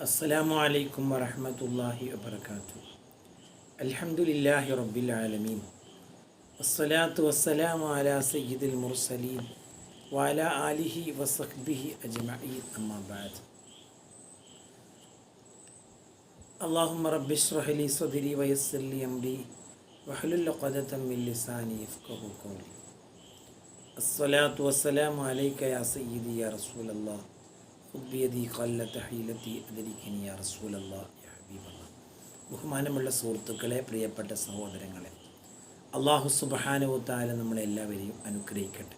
അസ്സലാമു അലൈക്കും വറഹ്മത്തുള്ളാഹി വബറകാതുഹു. അൽഹംദുലില്ലാഹി റബ്ബിൽ ആലമീൻ. വസ്സലാത്തു വസ്സലാമു അലാ സയ്യിദിൽ മുർസലീൻ വഅലാ ആലിഹി വസഹ്ബിഹി അജ്മഈൻ. അമ്മാ ബഅദ്. അല്ലാഹുമ്മ റബ്ബി ഇശ്റഹ് ലി സദ്രി വയസ്സിർ ലി അംരി വഹ്ലുൽ ഉഖ്ദതം മിൻ ലിസാനി യഫ്ഖഹു ഖൗലി. അസ്സലാത്തു വസ്സലാമു അലൈക യാ സയ്യിദി യാ റസൂലല്ലാഹ് ബഹുമാനമുള്ള സുഹൃത്തുക്കളെ, പ്രിയപ്പെട്ട സഹോദരങ്ങളെ, അള്ളാഹു സുബ്ഹാനഹു വ തആല നമ്മളെല്ലാവരെയും അനുഗ്രഹിക്കട്ടെ.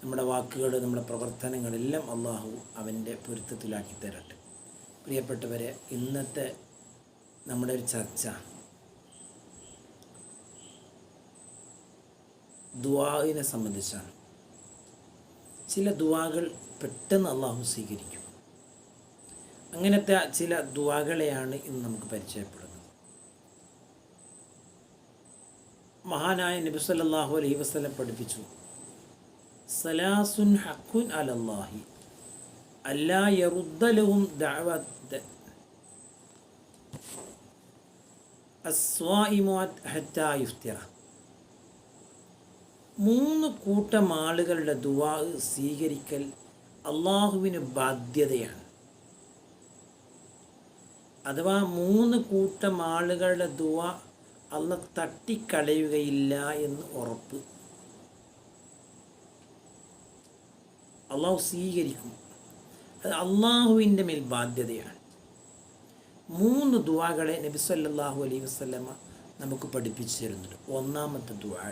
നമ്മുടെ വാക്കുകൾ, നമ്മുടെ പ്രവർത്തനങ്ങളെല്ലാം അള്ളാഹു അവൻ്റെ പൊരുത്തത്തിലാക്കി തരട്ടെ. പ്രിയപ്പെട്ടവരെ, ഇന്നത്തെ നമ്മുടെ ഒരു ചർച്ച ദുആഇനെ സംബന്ധിച്ചാണ്. ചില ദുആകൾ പെട്ടെന്ന് അള്ളാഹു സ്വീകരിക്കും. അങ്ങനത്തെ ചില ദുആകളെയാണ് ഇന്ന് നമുക്ക് പരിചയപ്പെടുന്നത്. മഹാനായ നബി സല്ലല്ലാഹു അലൈഹി വസല്ലം പഠിപ്പിച്ചു, സലാസുൻ ഹഖുൻ അലല്ലാഹി അല്ലാ യറുദ്ദ ലഹും ദഅവത അസ്വാഇമു ഹത്താ യുഫ്തിറ. 3 കൂട്ടം ആളുകളുടെ ദുആ സ്വീകരിക്കൽ അള്ളാഹുവിന് ബാധ്യതയാണ്. അഥവാ 3 കൂട്ടം ആളുകളുടെ ദുആ അള്ളാഹ് തട്ടിക്കളയുകയില്ല എന്ന് ഉറപ്പ്. അള്ളാഹു സ്വീകരിക്കും. അത് അള്ളാഹുവിൻ്റെ മേൽ ബാധ്യതയാണ്. 3 ദുആകളെ നബി സല്ലല്ലാഹു അലൈഹി വസല്ലമ നമുക്ക് പഠിപ്പിച്ചു തരുന്നുണ്ട്. ഒന്നാമത്തെ ദുആ,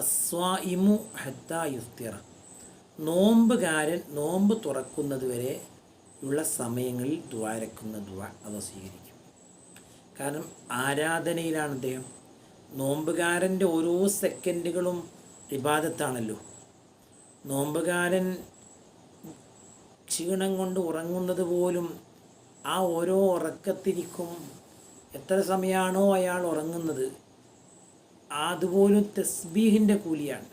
അസ്വാഇമു ഹത്താ യുഫ്തിറ. നോമ്പുകാരൻ നോമ്പ് തുറക്കുന്നത് വരെ ഉള്ള സമയങ്ങളിൽ ദ്വാരക്കുന്ന ദുആ അത് സ്വീകരിക്കും. കാരണം ആരാധനയിലാണ് അദ്ദേഹം. നോമ്പുകാരൻ്റെ ഓരോ സെക്കൻഡുകളും ഇബാദത്താണല്ലോ. നോമ്പുകാരൻ ക്ഷീണം കൊണ്ട് ഉറങ്ങുന്നത് പോലും ആ ഓരോ ഉറക്കത്തിരിക്കും. എത്ര സമയമാണോ അയാൾ ഉറങ്ങുന്നത് അതുപോലും തസ്ബീഹിൻ്റെ കൂലിയാണ്.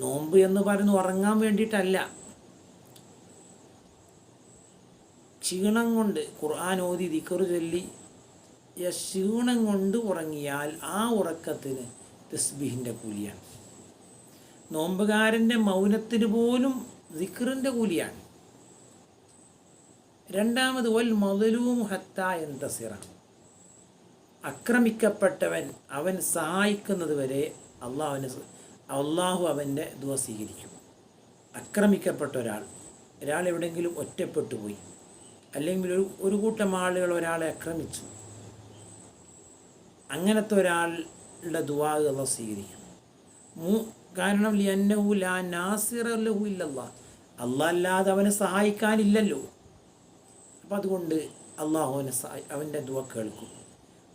നോമ്പ് എന്ന് പറയുന്നത് ഉറങ്ങാൻ വേണ്ടിയിട്ടല്ല. ക്ഷീണം കൊണ്ട് ഖുർആൻ ഓതി ദിക്ർ ചൊല്ലി ക്ഷീണം കൊണ്ട് ഉറങ്ങിയാൽ ആ ഉറക്കത്തിന് തസ്ബീഹിൻ്റെ കൂലിയാണ്. നോമ്പുകാരൻ്റെ മൗനത്തിന് പോലും ദിക്റിൻ്റെ കൂലിയാണ്. രണ്ടാമത് വൽ മദ്ലൂമു ഹത്താ യന്തസിറ. ആക്രമിക്കപ്പെട്ടവൻ അവൻ സഹായിക്കുന്നത് വരെ അള്ളാഹു അവൻ്റെ ദുആ സ്വീകരിക്കും. ആക്രമിക്കപ്പെട്ട ഒരാൾ എവിടെയെങ്കിലും ഒറ്റപ്പെട്ടു പോയി, അല്ലെങ്കിൽ ഒരു കൂട്ടം ആളുകൾ ഒരാളെ ആക്രമിച്ചു, അങ്ങനത്തെ ഒരാളുടെ ദുആ അള്ളാഹു സ്വീകരിക്കും. കാരണം ലിഅന്നഹു ലാ നാസിറ ലഹു ഇല്ലല്ലാഹ്. അള്ളാഹ് അല്ലാതെ അവനെ സഹായിക്കാനില്ലല്ലോ. അപ്പം അതുകൊണ്ട് അള്ളാഹു അവൻ്റെ ദുആ കേൾക്കും.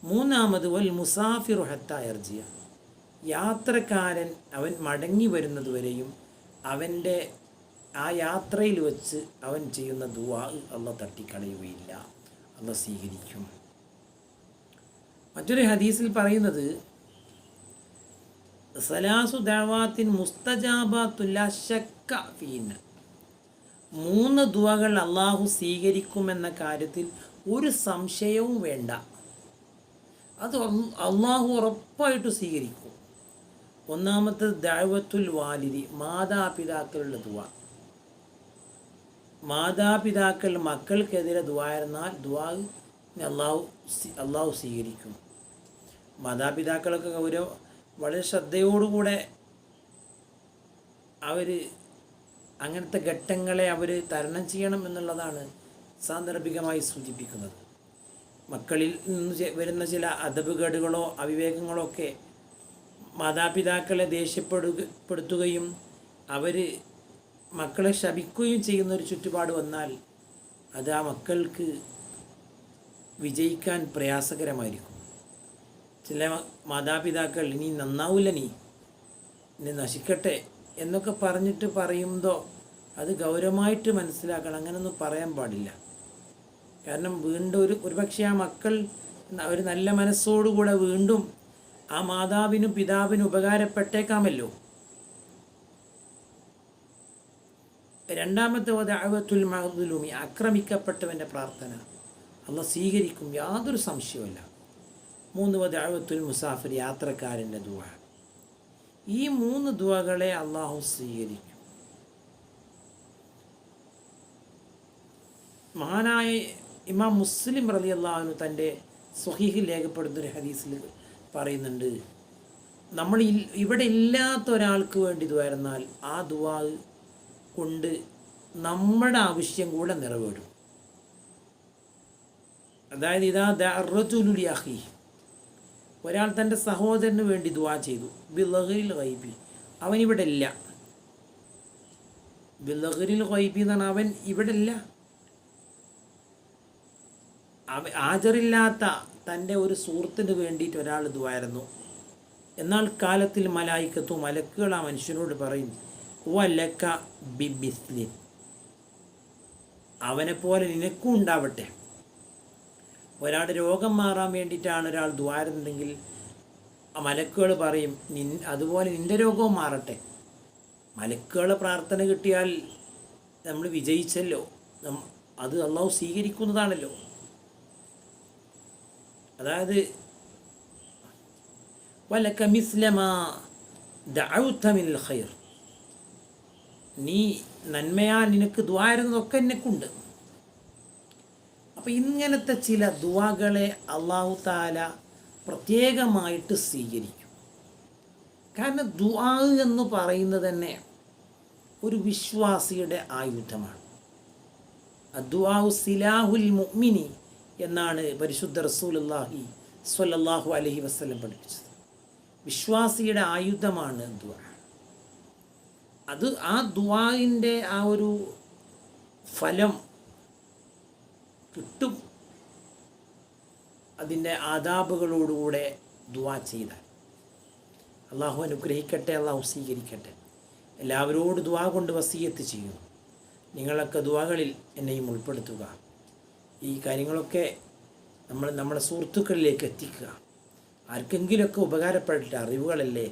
മൂന്നാമത് വൽ മുസാഫിറു ഹത്താ യർജിയ. യാത്രക്കാരൻ അവൻ മടങ്ങി വരുന്നത് വരെയും അവൻ്റെ ആ യാത്രയിൽ വെച്ച് അവൻ ചെയ്യുന്ന ദുആ അള്ളാഹ് തട്ടിക്കളയുകയില്ല, അള്ളാഹ് സ്വീകരിക്കും. മറ്റൊരു ഹദീസിൽ പറയുന്നത്, സലാസു ദഅവാത്തിൻ മുസ്തജാബാത്തുൻ ലാ ശക്ക ഫീന. 3 ദുആകൾ അള്ളാഹു സ്വീകരിക്കുമെന്ന കാര്യത്തിൽ ഒരു സംശയവും വേണ്ട. അത് അള്ളാഹു ഉറപ്പായിട്ട് സ്വീകരിക്കും. ഒന്നാമത്തത് ദഅവത്തുൽ വാലിദി, മാതാപിതാക്കളുടെ ദുആ. മാതാപിതാക്കൾ മക്കൾക്കെതിരെ ദുആയിരുന്നാൽ ദുആ അള്ളാഹു സ്വീകരിക്കും. മാതാപിതാക്കളൊക്കെ വളരെ ശ്രദ്ധയോടുകൂടെ അവർ അങ്ങനത്തെ ഘട്ടങ്ങളെ അവർ തരണം ചെയ്യണം എന്നുള്ളതാണ് സാന്ദർഭികമായി സൂചിപ്പിക്കുന്നത്. മക്കളിൽ നിന്ന് വരുന്ന ചില അദബുകേടുകളോ അവിവേകങ്ങളോ ഒക്കെ മാതാപിതാക്കളെ ദേഷ്യപ്പെടുത്തുകയും അവർ മക്കളെ ശപിക്കുകയും ചെയ്യുന്നൊരു ചുറ്റുപാട് വന്നാൽ അത് ആ മക്കൾക്ക് വിജയിക്കാൻ പ്രയാസകരമായിരിക്കും. ചില മാതാപിതാക്കൾ ഇനി നന്നാവില്ല, നീ നശിക്കട്ടെ എന്നൊക്കെ പറയുമ്പോൾ അത് ഗൗരവമായിട്ട് മനസ്സിലാക്കണം. അങ്ങനെയൊന്നും പറയാൻ പാടില്ല. കാരണം വീണ്ടും ഒരുപക്ഷെ ആ മക്കൾ ഒരു നല്ല മനസ്സോടുകൂടെ വീണ്ടും ആ മാതാവിനും പിതാവിനും ഉപകാരപ്പെട്ടേക്കാമല്ലോ. രണ്ടാമത്തെ ദഅവത്തുൽ മദ്ലൂമി, ആക്രമിക്കപ്പെട്ടവൻ്റെ പ്രാർത്ഥന അള്ളാഹ് സ്വീകരിക്കും, യാതൊരു സംശയവുമില്ല. 3 ദഅവത്തുൽ മുസാഫിർ, യാത്രക്കാരൻ്റെ ദുആ. ഈ 3 ദുആകളെ അള്ളാഹു സ്വീകരിക്കും. മഹാനായ ഇമാം മുസ്ലിം റളിയല്ലാഹു അൻഹു തൻ്റെ സ്വഹീഹിൽ രേഖപ്പെടുത്തുന്ന ഒരു ഹദീസിൽ പറയുന്നുണ്ട്, നമ്മൾ ഇവിടെ ഇല്ലാത്ത ഒരാൾക്ക് വേണ്ടി ദുആയിരുന്നാൽ ആ ദുആ കൊണ്ട് നമ്മുടെ ആവശ്യം കൂടെ നിറവേറും. അതായത് ഇതാ ദഅറജുലു ലിഅഖി, ഒരാൾ തൻ്റെ സഹോദരന് വേണ്ടി ദുആ ചെയ്തു, ബിളഗ്രിൽ ഗൈബി, അവനിവിടെ ഇല്ല. ബിളഗ്രിൽ ഗൈബി എന്നാണ് അവൻ ഇവിടെ ഇല്ല. ഹാജറില്ലാത്ത തൻ്റെ ഒരു സുഹൃത്തിന് വേണ്ടിയിട്ട് ഒരാൾ ദുആയിരുന്നു. എന്നാൽ കാലത്തിൽ മലായിക്കത്തു, മലക്കുകൾ ആ മനുഷ്യനോട് പറയും, വലക ബിമിസ്ലിൻ, അവനെപ്പോലെ നിനക്കും ഉണ്ടാവട്ടെ. ഒരാളുടെ രോഗം മാറാൻ വേണ്ടിയിട്ടാണ് ഒരാൾ ദുആരുന്നുണ്ടെങ്കിൽ ആ മലക്കുകൾ പറയും, അതുപോലെ നിൻ്റെ രോഗവും മാറട്ടെ. മലക്കുകളുടെ പ്രാർത്ഥന കിട്ടിയാൽ നമ്മൾ വിജയിച്ചല്ലോ, അത് അള്ളാഹു സ്വീകരിക്കുന്നതാണല്ലോ. അതായത് വലക മിസ്ലമാ ദഅൗത മിനൽ ഖൈർ, നീ നന്മയാൽ നിനക്ക് ദുആയിരുന്നതൊക്കെ എന്നെക്കുണ്ട്. അപ്പോൾ ഇങ്ങനത്തെ ചില ദുആകളെ അല്ലാഹു തആല പ്രത്യേകമായിട്ട് സ്വീകരിക്കും. കാരണം ദുആ എന്ന് പറയുന്നത് തന്നെ ഒരു വിശ്വാസിയുടെ ആയുധമാണ്. അദ്ദുആ സിലാഹുൽ മുഅ്മിനി എന്നാണ് പരിശുദ്ധ റസൂലുള്ളാഹി സ്വല്ലല്ലാഹു അലൈഹി വസല്ലം പഠിപ്പിച്ചത്. വിശ്വാസിയുടെ ആയുധമാണ് ദുആ. അത് ആ ദുആഇൻ്റെ ആ ഒരു ഫലം കിട്ടും അതിൻ്റെ ആദാബുകളോടുകൂടെ ദുആ ചെയ്താൽ. അള്ളാഹു അനുഗ്രഹിക്കട്ടെ, അള്ളാഹു സ്വീകരിക്കട്ടെ. എല്ലാവരോടും ദുആ കൊണ്ട് വസിയത്ത് ചെയ്യുന്നു. നിങ്ങളൊക്കെ ദുആകളിൽ എന്നെയും ഉൾപ്പെടുത്തുക. ഈ കാര്യങ്ങളൊക്കെ നമ്മുടെ സുഹൃത്തുക്കളിലേക്ക് എത്തിക്കുക. ആർക്കെങ്കിലുമൊക്കെ ഉപകാരപ്പെട്ടിട്ട്, അറിവുകളല്ലേ,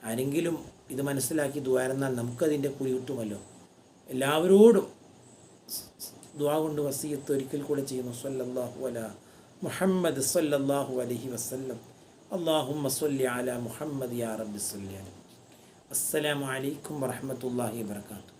ആരെങ്കിലും ഇത് മനസ്സിലാക്കി ദുആയിരുന്നാൽ നമുക്കതിൻ്റെ കൂലി കിട്ടുമല്ലോ. എല്ലാവരോടും ദുആ കൊണ്ട് വസിയത്ത് ഒരിക്കൽ കൂടെ ചെയ്യുന്നു. സ്വല്ലല്ലാഹു അലാ മുഹമ്മദ് സ്വല്ലല്ലാഹു അലൈഹി വസല്ലം. അല്ലാഹുമ്മ സ്വല്ലി അലാ മുഹമ്മദ് യാ റബ്ബി സ്വല്ലി അലൈഹി. അസ്സലാമു അലൈക്കും വറഹ്മത്തുള്ളാഹി വബറകാതുഹു.